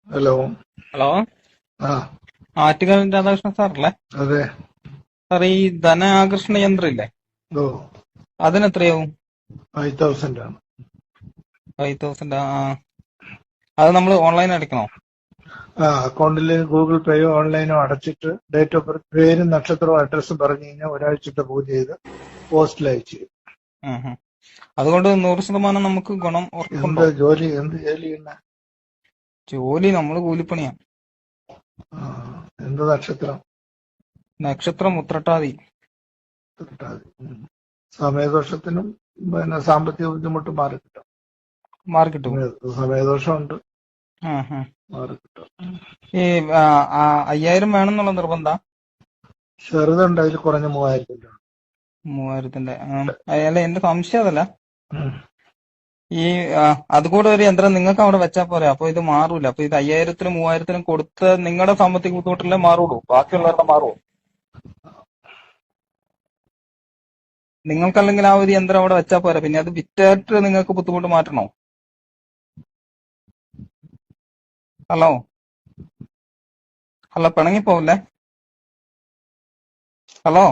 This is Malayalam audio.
ഹലോ. ഹലോ, ആ. ആറ്റുകാൽ രാധാകൃഷ്ണൻ സാറല്ലേ? അതെ. സാർ, ഈ ധനാകർഷണ യന്ത്രം ഇല്ലേ, ഓ. അതിനെത്രയാവും? 5,000 ആണ്. 5,000. അത് നമ്മൾ ഓൺലൈൻ അടയ്ക്കണോ? അക്കൗണ്ടിൽ ഗൂഗിൾ പേയോ ഓൺലൈനോ അടച്ചിട്ട് ഡേറ്റ് ഓഫ് ബർത്ത്, പേരും നക്ഷത്രവും അഡ്രസ്സും പറഞ്ഞു കഴിഞ്ഞാൽ ഒരാഴ്ചത്തെ പൂജ ചെയ്ത് പോസ്റ്റിൽ അയച്ചു തരും. ഉം ഉം. അതുകൊണ്ട് 100% നമുക്ക് ഗുണം എന്ത് ഉറപ്പുണ്ടോ? ജോലി ചെയ്യുന്ന? ജോലി നമ്മൾ കൂലിപ്പണിയാ. എന്ത് നക്ഷത്രം? നക്ഷത്രം ഉത്രട്ടാതി. തൊട്ടാതി. സമയദോഷത്തിനും പിന്നെ സാമ്പത്തിക ബുദ്ധിമുട്ട് മാറി കിട്ടും. മാർക്ക് കിട്ടും. സമയദോഷമുണ്ട്, ഉം. മാറി കിട്ടും. ഈ 5,000 വേണമെന്നുള്ള നിർബന്ധ? ചെറുതുണ്ട്, അതിൽ കുറഞ്ഞ 3,000. 3,000. അല്ല, എന്റെ സംശയം അതല്ല. ഉം. ഈ അതുകൂടെ ഒരു യന്ത്രം നിങ്ങൾക്ക് അവിടെ വെച്ചാൽ പോരെ, അപ്പൊ ഇത് മാറൂല. അപ്പൊ ഇത് 5,000-നും 3,000-നും കൊടുത്ത് നിങ്ങളുടെ സാമ്പത്തിക ബുദ്ധിമുട്ടില്ലേ മാറുള്ളൂ, ബാക്കിയുള്ളവരുടെ മാറുമോ? നിങ്ങൾക്കല്ലെങ്കിൽ ആ ഒരു യന്ത്രം അവിടെ വെച്ചാൽ പോരാ, പിന്നെ അത് വിറ്റായിട്ട് നിങ്ങൾക്ക് ബുദ്ധിമുട്ട് മാറ്റണോ? ഹലോ, ഹലോ, പിണങ്ങിപ്പോവില്ലേ? ഹലോ.